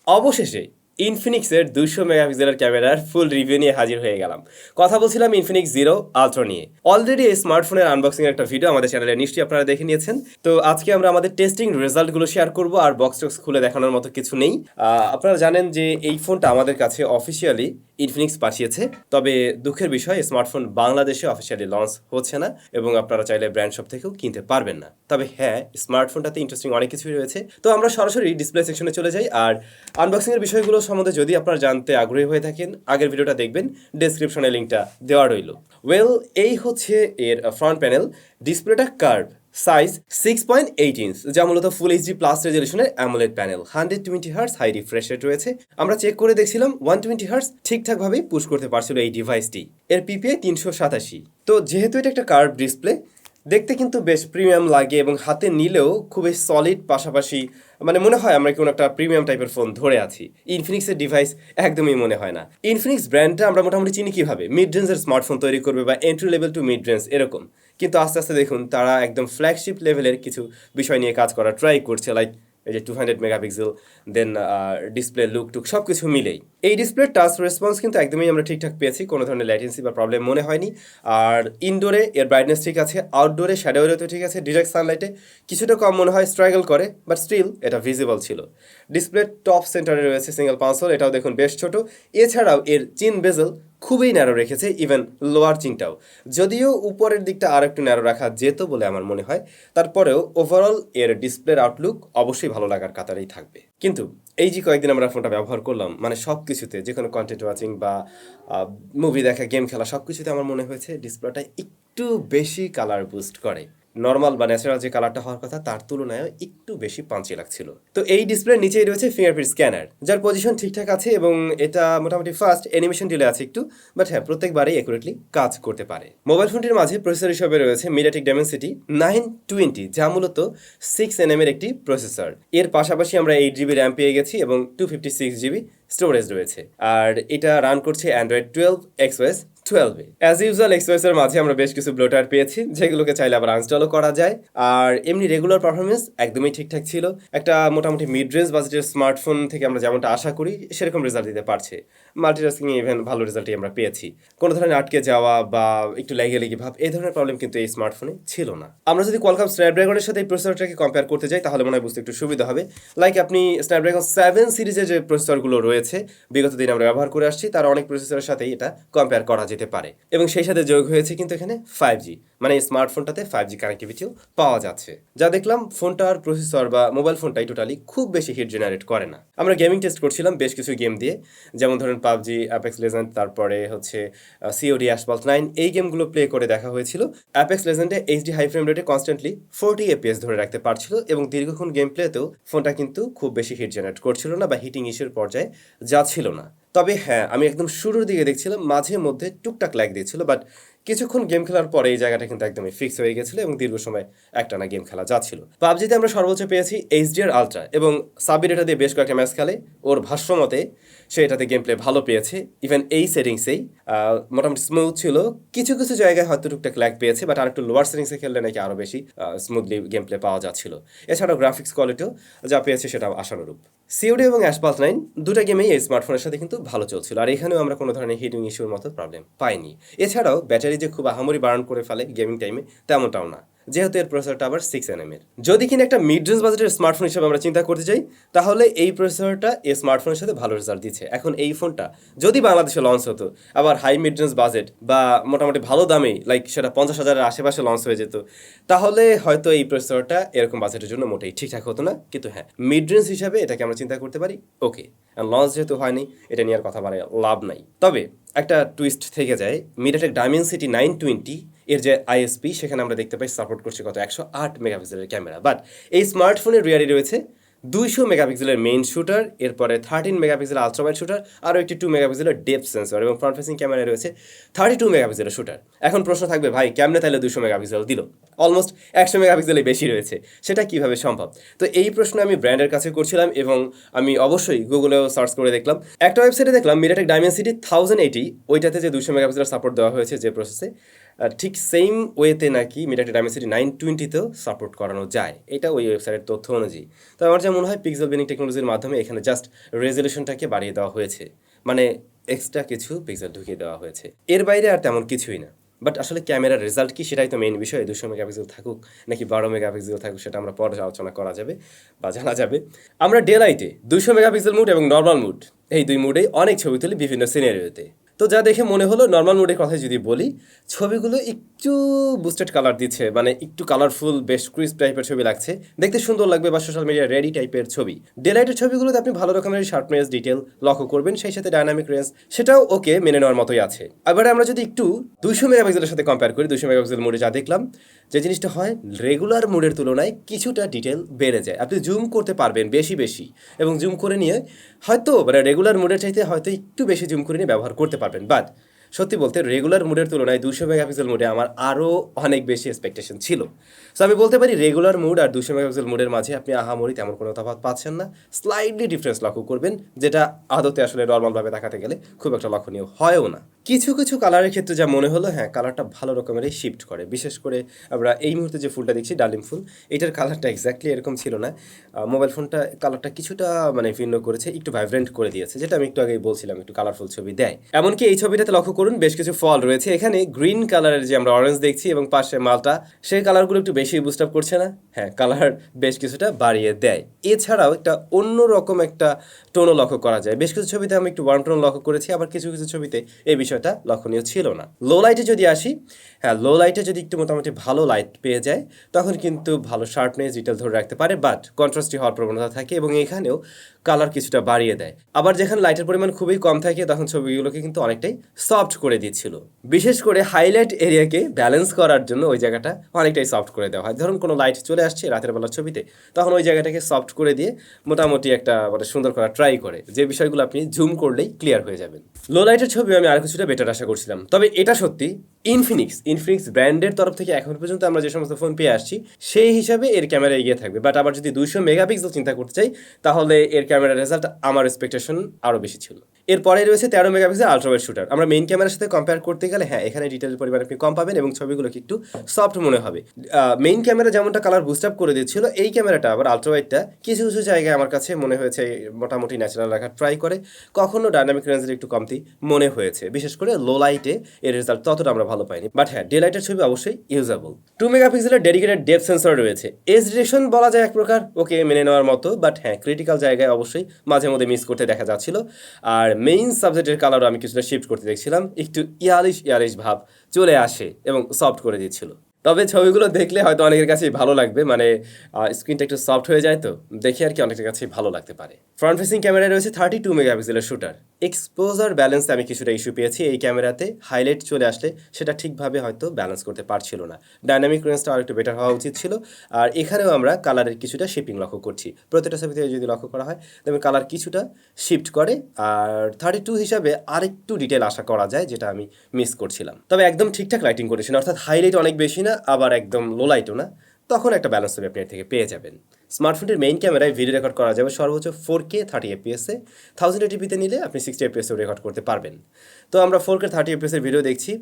অবশেষে ইনফিনিক্সের 200 মেগাপিক্সেলের ক্যামেরার ফুল রিভিউ নিয়ে হাজির হয়ে গেলাম। কথা বলছিলাম ইনফিনিক্স জিরো আলট্রা নিয়ে। অলরেডি এই স্মার্টফোনের আনবক্সিং এর একটা ভিডিও আমাদের চ্যানেলে নিশ্চয়ই আপনারা দেখে নিয়েছেন। তো আজকে আমরা আমাদের টেস্টিং রেজাল্টগুলো শেয়ার করব, আর বক্স টক্স খুলে দেখানোর মতো কিছু নেই। আপনারা জানেন যে এই ফোনটা আমাদের কাছে অফিসিয়ালি ইনফিনিক্স পাঠিয়েছে, তবে দুঃখের বিষয় স্মার্টফোন বাংলাদেশে অফিসিয়ালি লঞ্চ হচ্ছে না এবং আপনারা চাইলে ব্র্যান্ড শপ থেকেও কিনতে পারবেন না। তবে হ্যাঁ, স্মার্টফোনটাতে ইন্টারেস্টিং অনেক কিছুই রয়েছে। তো আমরা সরাসরি ডিসপ্লে সেকশনে চলে যাই, আর আনবক্সিং এর বিষয়গুলো সম্বন্ধে যদি আপনারা জানতে আগ্রহী হয়ে থাকেন আগের ভিডিওটা দেখবেন, ডেসক্রিপশনে লিঙ্কটা দেওয়া রইল। এই হচ্ছে এর ফ্রন্ট প্যানেল। ডিসপ্লেটা কার্ভ, সাইজ 6.8 ইঞ্চ, যা মূলত ফুল এইচডি প্লাস রেজলিউশনের AMOLED panel. 120 hertz high refresh rate রয়েছে। আমরা চেক করে দেখছিলাম 120 হার্টজ ঠিকঠাকভাবেই পুশ করতে পারছিল এই ডিভাইসটি। এর পিপিআই 387। তো যেহেতু এটা একটা কার্ভ ডিসপ্লে, দেখতে কিন্তু বেশ প্রিমিয়াম লাগে এবং হাতে নিলেও খুবই সলিড, পাশাপাশি মানে মনে হয় আমরা কোনো একটা প্রিমিয়াম টাইপের ফোন ধরে আছি। ইনফিনিক্সের ডিভাইস একদমই মনে হয় না। ইনফিনিক্স ব্র্যান্ডটা আমরা মোটামুটি চিনি কীভাবে, মিড রেঞ্জের স্মার্টফোন তৈরি করবে বা entry level to mid range এরকম, কিন্তু আস্তে আস্তে দেখুন তারা একদম ফ্ল্যাগশিপ লেভেলের কিছু বিষয় নিয়ে কাজ করার ট্রাই করছে, লাইক এই যে 200 মেগাপিক্সেল, দেন ডিসপ্লে লুক টুক সব কিছু মিলেই এই ডিসপ্লের টাচ রেসপন্স কিন্তু একদমই আমরা ঠিকঠাক পেয়েছি, কোনো ধরনের ল্যাটেন্সি বা প্রবলেম মনে হয়নি। আর ইনডোরে এর ব্রাইটনেস ঠিক আছে, আউটডোরে শ্যাডোরে তো ঠিক আছে, ডিরেক্ট সানলাইটে কিছুটা কম মনে হয় স্ট্রাগল করে, বাট স্টিল এটা ভিজিবল ছিল। ডিসপ্লে টপ সেন্টারে রয়েছে সিঙ্গেল পাঁচল, এটাও দেখুন বেশ ছোট। এছাড়াও এর চিন বেজেল খুবই ন্যারো রেখেছে, ইভেন লোয়ার চিনটাও, যদিও উপরের দিকটা আর একটু ন্যারো রাখা যেত বলে আমার মনে হয়। তারপরেও ওভারঅল এর ডিসপ্লের আউটলুক অবশ্যই ভালো লাগার কাতারেই থাকবে। কিন্তু এই যে কয়েকদিন আমরা ফোনটা ব্যবহার করলাম, মানে সব কিছুতে, যে কোনো কন্টেন্ট ওয়াচিং বা মুভি দেখা, গেম খেলা, সব কিছুতে আমার মনে হয়েছে ডিসপ্লেটা একটু বেশি কালার বুস্ট করে। নর্মাল বা ন্যাচারাল যে কালারটা হওয়ার কথা তার তুলনায় একটু বেশি পাঞ্চি লাগছিল। তো এই ডিসপ্লের নিচেই রয়েছে ফিঙ্গারপ্রিন্ট স্ক্যানার, যার পজিশন ঠিকঠাক আছে এবং এটা মোটামুটি ফাস্ট। অ্যানিমেশন ডিলে আছে একটু, বাট হ্যাঁ, প্রত্যেকবারই অ্যাকুরেটলি কাজ করতে পারে। মোবাইল ফোনটির মাঝে প্রসেসর হিসেবে রয়েছে মিডিয়াটেক ডাইমেনসিটি 920, যা মূলত 6nm এর একটি প্রসেসর। এর পাশাপাশি আমরা 8GB র্যাম পেয়ে গেছি এবং 256GB স্টোরেজ রয়েছে, আর এটা রান করছে অ্যান্ড্রয়েড 12 XOS 12-এ। অ্যাজ ইউজুয়াল XOS এর মাঝে আমরা বেশ কিছু ব্লোটার পেয়েছি, যেগুলোকে চাইলে আবার আনস্টলও করা যায়। আর এমনি রেগুলার পারফরমেন্স একদমই ঠিকঠাক ছিল। একটা মোটামুটি মিড রেঞ্জ বাজেটের স্মার্টফোন থেকে আমরা যেমনটা আশা করি সেরকম রেজাল্ট দিতে পারছে। মাল্টিটাস্কিং ইভেন ভালো রেজাল্টই আমরা পেয়েছি। কোনো ধরনের আটকে যাওয়া বা একটু লেগে ভাব এই ধরনের প্রবলেম কিন্তু এই স্মার্টফোনে ছিল না। আমরা যদি কোয়ালকম স্ন্যাপড্রাগনের সাথে এই প্রসেসরটাকে কম্পেয়ার করতে যাই তাহলে মনে হয় বুঝতে একটু সুবিধা হবে। লাইক আপনি স্ন্যাপড্রাগন 7 সিরিজের যে প্রসেসরগুলো রয়েছে বিগত দিন আমরা ব্যবহার করে আসছি, তার অনেক প্রসেসরের সাথেই এটা কম্পেয়ার করা যেতে পারে। এবং সেই সাথে যোগ হয়েছে কিন্তু এখানে 5G, মানে এই স্মার্টফোনটাতে 5G কানেক্টিভিটিও পাওয়া যাচ্ছে। যা দেখলাম ফোনটার প্রসেসর বা মোবাইল ফোনটাই টোটালি খুব বেশি হিট জেনারেট করে না। আমরা গেমিং টেস্ট করছিলাম বেশ কিছু গেম দিয়ে, যেমন ধরেন পাবজি, অ্যাপেক্স লেজেন্ড, তারপরে হচ্ছে COD, অ্যাসফল্ট 9, এই গেমগুলো প্লে করে দেখা হয়েছিল। অ্যাপেক্স লেজেন্ডে HD হাই ফ্রেম রেটে কনস্ট্যান্টলি 40 FPS ধরে রাখতে পারছিল এবং দীর্ঘক্ষণ গেম প্লেতেও ফোনটা কিন্তু খুব বেশি হিট জেনারেট করছিল না বা হিটিং ইস্যুর পর্যায়ে যাচ্ছিল না। তবে হ্যাঁ, আমি একদম শুরুর দিকে দেখছিলাম মাঝে মধ্যে টুকটাক ল্যাগ দিচ্ছিল, বাট কিছুক্ষণ গেম খেলার পরে এই জায়গাটা কিন্তু একদমই ফিক্স হয়ে গেছিল এবং দীর্ঘ সময় একটানা গেম খেলা যাচ্ছিল। পাবজিতে আমরা সর্বোচ্চ পেয়েছি HDR আলট্রা এবং সাবির এটা দিয়ে বেশ কয়েকটা ম্যাচ খেলে। ওর ভাষ্য মতে সে এটাতে গেম প্লে ভালো পেয়েছে, ইভেন এই সেটিংসেই মোটামুটি স্মুথ ছিল। কিছু কিছু জায়গায় হয়তো টুকটাক ল্যাগ পেয়েছে, বাট আর একটু লোয়ার সেটিংসে খেললে নাকি আরও বেশি স্মুথলি গেম প্লে পাওয়া যাচ্ছিল। এছাড়াও গ্রাফিক্স কোয়ালিটিও যা পেয়েছে সেটাও আশানুরূপ। COD এবং অ্যাসফল্ট 9 দুটা গেমেই এই স্মার্টফোনের সাথে কিন্তু ভালো চলছিল, আর এখানেও আমরা কোনো ধরনের হিটিং ইস্যুর মতো প্রবলেম পাইনি। এছাড়াও ব্যাটারি যে খুব আহামরি বার্ন করে ফেলে গেমিং টাইমে তেমনটাও না, যেহেতু এর প্রসেসরটা আবার 6nm এর। যদি কিনা একটা মিড রেঞ্জ বাজেটের স্মার্টফোন হিসেবে আমরা চিন্তা করতে চাই, তাহলে এই প্রসেসরটা এই স্মার্টফোনের সাথে ভালো রেজাল্ট দিচ্ছে। এখন এই ফোনটা যদি বাংলাদেশে লঞ্চ হতো, আবার হাই মিড রেঞ্জ বাজেট বা মোটামুটি ভালো দামেই, লাইক সেটা 50,000-এর আশেপাশে লঞ্চ হয়ে যেত, তাহলে হয়তো এই প্রসেসরটা এরকম বাজেটের জন্য মোটেই ঠিকঠাক হতো না। কিন্তু হ্যাঁ, মিড রেঞ্জ হিসাবে এটাকে আমরা চিন্তা করতে পারি, ওকে। আর লঞ্চ যেহেতু হয়নি, এটা নিয়ে আর কথা বলে লাভ নাই। তবে একটা টুইস্ট থেকে যায়, মিডিয়াটেক ডাইমেনসিটি 920 এর যে ISP, সেখানে আমরা দেখতে পাই সাপোর্ট করছে কত 108 মেগাপিক্সেলের ক্যামেরা, বাট এই স্মার্টফোনের রিয়ারে রয়েছে 200 মেগাপিক্সেলের মেইন শুটার, এরপরে 13 মেগাপিক্সেল আলট্রাওয়াইড শুটার, আরও একটি 2 মেগাপিক্সেলের ডেপথ সেন্সর এবং ফ্রন্ট ফেসিং ক্যামেরায় রয়েছে 32 মেগাপিক্সেলের শুটার। এখন প্রশ্ন থাকবে, ভাই কেমনে তাহলে 200 মেগাপিক্সেল দিল? অলমোস্ট 100 মেগাপিক্সেলের বেশি রয়েছে, সেটা কিভাবে সম্ভব? তো এই প্রশ্ন আমি ব্র্যান্ডের কাছে করছিলাম এবং আমি অবশ্যই গুগলেও সার্চ করে দেখলাম। একটা ওয়েবসাইটে দেখলাম মিডিয়াটেক ডাইমেনসিটি 1080, ওইটাতে যে 200 মেগাপিক্সেলের সাপোর্ট দেওয়া হয়েছে যে প্রসেসে, ঠিক সেম ওয়েতে নাকি মিডিয়াটেক ডাইমেনসিটি 920তেও সাপোর্ট করানো যায়, এটা ওই ওয়েবসাইটের তথ্য অনুযায়ী। তো আমার যা মনে হয় পিক্সেল বিনিং টেকনোলজির মাধ্যমে এখানে জাস্ট রেজলিউশনটাকে বাড়িয়ে দেওয়া হয়েছে, মানে এক্সট্রা কিছু পিক্সেল ঢুকিয়ে দেওয়া হয়েছে, এর বাইরে আর তেমন কিছুই না। বাট আসলে ক্যামেরার রেজাল্ট কি সেটাই তো মেইন বিষয়। 200 মেগাপিক্সেল থাকুক নাকি 12 মেগাপিক্সেল থাকুক সেটা আমরা পরে আলোচনা করা যাবে বা জানা যাবে। আমরা ডে লাইটে 200 মেগাপিক্সেল মুড এবং নর্মাল মুড এই দুই মুডেই অনেক ছবি তুলি বিভিন্ন সিনারিওতে। তো যা দেখে মনে হলো, নর্মাল মোডের কথা যদি বলি, ছবিগুলো একটু বুস্টেড কালার দিচ্ছে, মানে একটু কালারফুল, বেশ ক্রিস্প টাইপের ছবি লাগছে, দেখতে সুন্দর লাগবে বা সোশ্যাল মিডিয়া রেডি টাইপের ছবি। ডেলাইটের ছবিগুলোতে আপনি ভালো রকমের শার্পনেস, ডিটেল লক্ষ্য করবেন, সেই সাথে ডাইনামিক রেঞ্জ সেটাও ওকে, মেনে নেওয়ার মতোই আছে। এবারে আমরা যদি একটু 200 মেগাপিক্সেলের সাথে কম্পেয়ার করি, 200 মেগাপিক্সেল মোডে যা দেখলাম, যে জিনিসটা হয় রেগুলার মোডের তুলনায় কিছুটা ডিটেল বেড়ে যায়, আপনি জুম করতে পারবেন বেশি বেশি, এবং জুম করে নিয়ে হয়তো মানে রেগুলার মোডের চাইতে হয়তো একটু বেশি জুম করে নিয়ে ব্যবহার করতে পারবেন। বাট সত্যি বলতে রেগুলার মোডের তুলনায় 200 মেগাপিক্সেল মোডে আমার আরও অনেক বেশি এক্সপেকটেশন ছিল। সো আমি বলতে পারি রেগুলার মোড আর 200 মেগাপিক্সেল মোডের মাঝে আপনি আহামরি তেমন কোনো তফাৎ পাচ্ছেন না, স্লাইডলি ডিফারেন্স লক্ষ্য করবেন, যেটা আদতে আসলে নর্মালভাবে দেখাতে গেলে খুব একটা লক্ষণীয় হয়ও না। কিছু কিছু কালারের ক্ষেত্রে যা মনে হলো, হ্যাঁ কালারটা ভালো রকমেরই শিফট করে। বিশেষ করে আমরা এই মুহূর্তে যে ফুলটা দেখছি ডালিম ফুল, এটার কালারটা এক্স্যাক্টলি এরকম ছিল না। মোবাইল ফোনটা কালারটা কিছুটা মানে ভিন্ন করেছে, একটু ভাইব্রেন্ট করে দিয়েছে, যেটা আমি একটু আগেই বলছিলাম একটু কালারফুল ছবি দেয়। এমনকি এই ছবিটাতে লক্ষ্য করুন বেশ কিছু ফল রয়েছে এখানে, গ্রিন কালারের যে আমরা অরেঞ্জ দেখছি এবং পাশে মালটা, সেই কালারগুলো একটু বেশি বুস্ট আপ করছে না? হ্যাঁ, কালার বেশ কিছুটা বাড়িয়ে দেয়। এছাড়াও একটা অন্য রকম একটা টোনও লক্ষ্য করা যায়। বেশ কিছু ছবিতে আমি একটু ওয়ার্ম টোন লক্ষ্য করেছি, আবার কিছু কিছু ছবিতে এই বিষয়টা লক্ষণীয় ছিল না। লো লাইটে যদি আসি, হ্যাঁ লো লাইটে যদি একটু মোটামুটি ভালো লাইট পেয়ে যায় তখন কিন্তু ভালো শার্পনেস, ডিটেল ধরে রাখতে পারে, বাট কন্ট্রাস্টি হওয়ার প্রবণতা থাকে এবং এখানেও কালার কিছুটা বাড়িয়ে দেয়। আবার যেখানে লাইটের পরিমাণ খুবই কম থাকে তখন ছবিগুলোকে কিন্তু অনেকটাই সফট করে দিচ্ছিল। বিশেষ করে হাইলাইট এরিয়াকে ব্যালেন্স করার জন্য ওই জায়গাটা অনেকটাই সফট করে দেওয়া হয়। ধরুন কোনো লাইট চলে আসছে রাতের বেলার ছবিতে, তখন ওই জায়গাটাকে সফট করে দিয়ে মোটামুটি একটা মানে সুন্দর করা ট্রাই করে, যে বিষয়গুলো আপনি জুম করলেই ক্লিয়ার হয়ে যাবেন। লো লাইটের ছবি আমি আর কিছুটা বেটার আশা করছিলাম। তবে এটা সত্যি ইনফিনিক্স ব্র্যান্ডের তরফ থেকে এখন পর্যন্ত আমরা যে সমস্ত ফোন পেয়ে আসছি সেই হিসাবে এর ক্যামেরা এগিয়ে থাকবে। বাট আবার যদি 200 মেগাপিক্সেল চিন্তা করতে চাই তাহলে এর ক্যামেরার রেজাল্ট আমার এক্সপেকটেশন আরও বেশি ছিল। এরপরে রয়েছে 13 মেগাপিক্সেল আলট্রাওয়াইড শুটার। আমরা মেইন ক্যামেরার সাথে কম্পেয়ার করতে গেলে হ্যাঁ এখানে ডিটেলের পরিমাণ আপনি কম পাবেন এবং ছবিগুলোকে একটু সফট মনে হবে। মেইন ক্যামেরা যেমনটা কালার বুস্ট আপ করে দিচ্ছিল, এই ক্যামেরাটা আবার আলট্রাওয়াইডটা কিছু কিছু জায়গায় আমার কাছে মনে হয়েছে মোটামুটি ন্যাচারাল রাখার ট্রাই করে, কখনো ডাইনামিক রেঞ্জের একটু কমতি মনে হয়েছে। বিশেষ করে লো লাইটে এর রেজাল্ট ততটা আমরা ভালো পাইনি। বাট হ্যাঁ ডে লাইটের ছবি অবশ্যই ইউজেবল। 2 মেগাপিক্সেলের ডেডিকেটেড ডেপথ সেন্সর রয়েছে। এজ ডিটেকশন বলা যায় এক প্রকার ওকে মেনে নেওয়ার মতো, বাট হ্যাঁ ক্রিটিক্যাল জায়গায় অবশ্যই মাঝে মধ্যে মিস করতে দেখা যাচ্ছিল। আর মেইন সাবজেক্টের কালারও আমি কিছুটা শিফট করতে দেখছিলাম, একটু ইয়ালিশ ভাব চলে আসে এবং সফট করে দিচ্ছিল। তবে ছবিগুলো দেখলে হয়তো অনেকের কাছেই ভালো লাগবে, মানে স্ক্রিনটা একটু সফট হয়ে যায় তো দেখে আর কি অনেকের কাছেই ভালো লাগতে পারে। ফ্রন্ট ফেসিং ক্যামেরায় রয়েছে 32 মেগাপিক্সেলের শুটার। এক্সপোজার ব্যালেন্সে আমি কিছুটা ইস্যু পেয়েছি এই ক্যামেরাতে, হাইলাইট চলে আসলে সেটা ঠিকভাবে হয়তো ব্যালেন্স করতে পারছিল না। ডাইনামিক রেঞ্জটা আর একটু বেটার হওয়া উচিত ছিল। আর এখানেও আমরা কালারের কিছুটা শিপিং লক্ষ্য করছি, প্রত্যেকটা ছবিতে যদি লক্ষ্য করা হয় তবে কালার কিছুটা শিফট করে। আর 32 হিসাবে আরেকটু ডিটেল আশা করা যায়, যেটা আমি মিস করছিলাম। তবে একদম ঠিকঠাক লাইটিং করেছেন, অর্থাৎ হাইলাইট অনেক বেশি না আবার একদম লো লাইটও না, তখন একটা ব্যালেন্স ছবি আপনি এর থেকে পেয়ে যাবেন। স্মার্টফোনের মেইন ক্যামেরায় ভিডিও রেকর্ড করা যাবে সর্বোচ্চ 4K 30 এফপিএসে। 1080pতে নিলে আপনি 60 এফপিএসেও রেকর্ড করতে পারবেন। তো আমরা 4K 30 এফপিএসের ভিডিও দেখছি,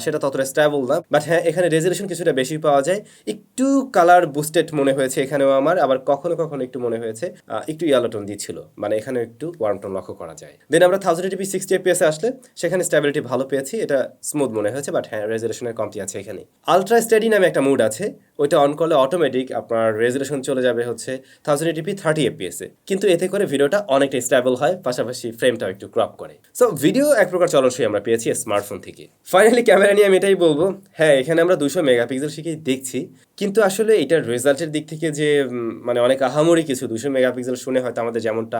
সেটা ততটা স্ট্যাবল না, বাট হ্যাঁ এখানে রেজলিউশন কিছুটা বেশি পাওয়া যায়। একটু কালার বুস্টেড মনে হয়েছে এখানেও আমার, আবার কখনো কখনো একটু মনে হয়েছে একটু ইয়েলো টোন দিচ্ছিল, মানে এখানে একটু ওয়ার্ম টোন লক্ষ্য করা যায়। দেন আমরা 1080p 60 এফপিএসে আসলে সেখানে স্ট্যাবিলিটি ভালো পেয়েছি, এটা স্মুথ মনে হয়েছে, বাট হ্যাঁ রেজলিউশনের কমতি আছে এখানে। আলট্রা স্টেডি নামে একটা মুড আছে, ওইটা অন করলে অটোমেটিক আপনার রেজলিউশন চলে যাবে হচ্ছে 1080p 30 এফপিএসে, কিন্তু এতে করে ভিডিওটা অনেকটা স্টেবল হয়, পাশাপাশি ফ্রেমটাও একটু ক্রপ করে। সো ভিডিও এক প্রকার চলনসই আমরা পেয়েছি স্মার্টফোন থেকে। ফাইনালি ক্যামেরা নিয়ে আমি এটাই বলবো, হ্যাঁ এখানে আমরা 200 মেগাপিক্সেল শিখেই দেখছি, কিন্তু আসলে এটার রেজাল্টের দিক থেকে যে মানে অনেক আহামরি কিছু 200 মেগাপিক্সেল শুনে হয়তো আমাদের যেমনটা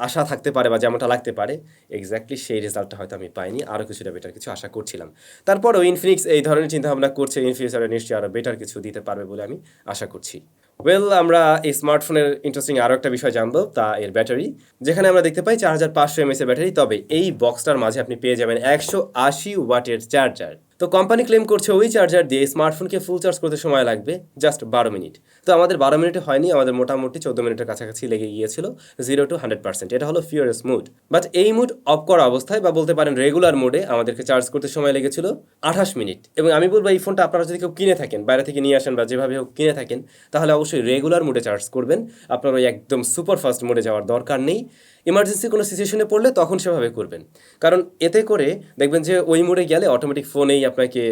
আশা থাকতে পারে বা যেমনটা লাগতে পারে, এক্স্যাক্টলি সেই রেজাল্টটা হয়তো আমি পাইনি, আরও কিছুটা বেটার কিছু আশা করছিলাম। তারপরও ইনফিনিক্স এই ধরনের চিন্তাভাবনা করছে, ইন ফিউচারে নিশ্চয়ই আরও বেটার কিছু দিতে পারবে বলে আমি আশা করছি। ওয়েল, আমরা এই স্মার্টফোনের ইন্টারেস্টিং আরও একটা বিষয় জানবো, তা এর ব্যাটারি, যেখানে আমরা দেখতে পাই 4500 mAh এর ব্যাটারি। তবে এই বক্সটার মাঝে আপনি পেয়ে যাবেন 180 ওয়াটের চার্জার। তো কোম্পানি ক্লেম করছে ওই চার্জার দিয়ে স্মার্টফোনকে ফুল চার্জ করতে সময় লাগবে জাস্ট 12 মিনিট। তো আমাদের 12 মিনিটে হয়নি, আমাদের মোটামুটি 14 মিনিটের কাছাকাছি লেগে গিয়েছিল 0 to 100%। এটা হলো ফিউরিয়াস মুড। বাট এই মুড অফ করা অবস্থায় বা বলতে পারেন রেগুলার মোডে আমাদেরকে চার্জ করতে সময় লেগেছিল 28 মিনিট। এবং আমি বলবো এই ফোনটা আপনারা যদি কেউ কিনে থাকেন, বাইরে থেকে নিয়ে আসেন বা যেভাবে হোক কিনে থাকেন, তাহলে অবশ্যই রেগুলার মোডে চার্জ করবেন। আপনার ওই একদম সুপার ফাস্ট মোডে যাওয়ার দরকার নেই। ইমার্জেন্সি কোনো সিচুয়েশনে পড়লে তখন সেভাবে করবেন, কারণ এতে করে দেখবেন যে ওই মোডে গেলে অটোমেটিক ফোনেই আপনাকে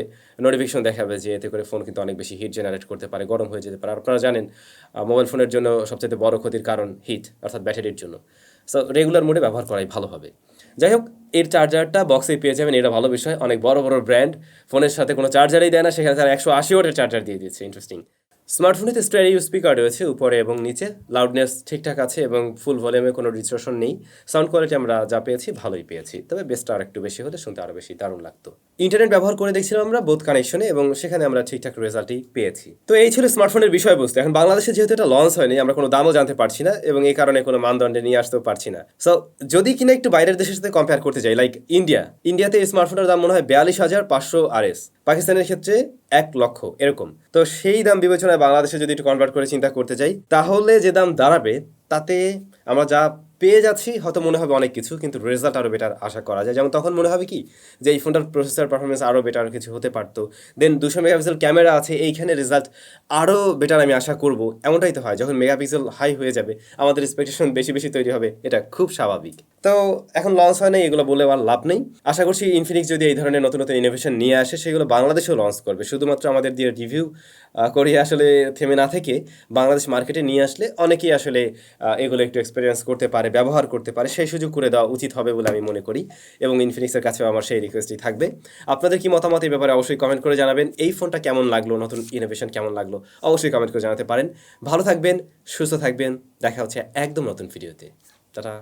নোটিফিকেশন দেখাবে যে এতে করে ফোন কিন্তু অনেক বেশি হিট জেনারেট করতে পারে, গরম হয়ে যেতে পারে। আর আপনারা জানেন মোবাইল ফোনের জন্য সবচেয়ে বড় ক্ষতির কারণ হিট, অর্থাৎ ব্যাটারির জন্য। সো রেগুলার মোডে ব্যবহার করাই ভালো হবে। যাই হোক, এর চার্জারটা বক্সেই পেয়ে যাবেন, এটা ভালো বিষয়। অনেক বড় বড় ব্র্যান্ড ফোনের সাথে কোনো চার্জারই দেয় না, সেখানে তারা 180 ওয়াটের চার্জার দিয়ে দিচ্ছে। ইন্টারেস্টিং। স্মার্টফোনেতে স্টেরিও স্পিকার রয়েছে উপরে এবং নিচে, লাউডনেস ঠিকঠাক আছে এবং ফুল ভলিউমে কোনো ডিস্টরশন নেই। সাউন্ড কোয়ালিটি আমরা যা পেয়েছি ভালোই পেয়েছি, তবে বেসটা আর একটু বেশি হলে শুনতে আরও বেশি দারুণ লাগতো। ইন্টারনেট ব্যবহার করে দেখছিলাম আমরা বোথ কানেকশনে এবং সেখানে আমরা ঠিকঠাক রেজাল্টই পেয়েছি। তো এই ছিল স্মার্টফোনের বিষয়বস্তু। এখন বাংলাদেশে যেহেতু এটা লঞ্চ হয়নি, আমরা কোনো দামও জানতে পারছি না এবং এই কারণে কোনো মানদণ্ডে নিয়ে আসতেও পারছি না। সো যদি কিনা একটু বাইরের দেশের সাথে কম্পেয়ার করতে যাই, লাইক ইন্ডিয়াতে এই স্মার্টফোনের দাম মনে হয় 42,500 RS, পাকিস্তানের ক্ষেত্রে 1 লক্ষ এরকম। তো সেই দাম বিবেচনায় বাংলাদেশে যদি একটু কনভার্ট করে চিন্তা করতে যাই, তাহলে যে দাম দাঁড়াবে তাতে আমরা যা পেয়ে যাচ্ছি হয়তো মনে হবে অনেক কিছু, কিন্তু রেজাল্ট আরও বেটার আশা করা যায়। যেমন তখন মনে হবে কি যে এই ফোনটার প্রসেসর পারফরমেন্স আরও বেটার কিছু হতে পারতো, দেন 200 মেগাপিক্সেল ক্যামেরা আছে, এইখানে রেজাল্ট আরও বেটার আমি আশা করব। এমনটাই তো হয়, যখন মেগাপিক্সেল হাই হয়ে যাবে আমাদের এক্সপেকটেশন বেশি বেশি তৈরি হবে, এটা খুব স্বাভাবিক। তো এখন লঞ্চ হয় না, এগুলো বলে আর লাভ নেই। আশা করছি ইনফিনিক্স যদি এই ধরনের নতুন নতুন ইনোভেশন নিয়ে আসে সেগুলো বাংলাদেশেও লঞ্চ করবে, শুধুমাত্র আমাদের দিয়ে রিভিউ করিয়ে আসলে থেমে না থেকে বাংলাদেশ মার্কেটে নিয়ে আসলে অনেকেই আসলে এগুলো একটু এক্সপিরিয়েন্স করতে পারে, ব্যবহার করতে পারে, সেই সুযোগ করে দেওয়া উচিত হবে বলে আমি মনে করি। এবং ইনফিনিক্সের কাছেও আমার সেই রিকোয়েস্টই থাকবে। আপনাদের কি মতামত এই ব্যাপারে অবশ্যই কমেন্ট করে জানাবেন। এই ফোনটা কেমন লাগলো, নতুন ইনোভেশন কেমন লাগলো, অবশ্যই কমেন্ট করে জানাতে পারেন। ভালো থাকবেন, সুস্থ থাকবেন, দেখা হচ্ছে একদম নতুন ভিডিওতে। টাটা।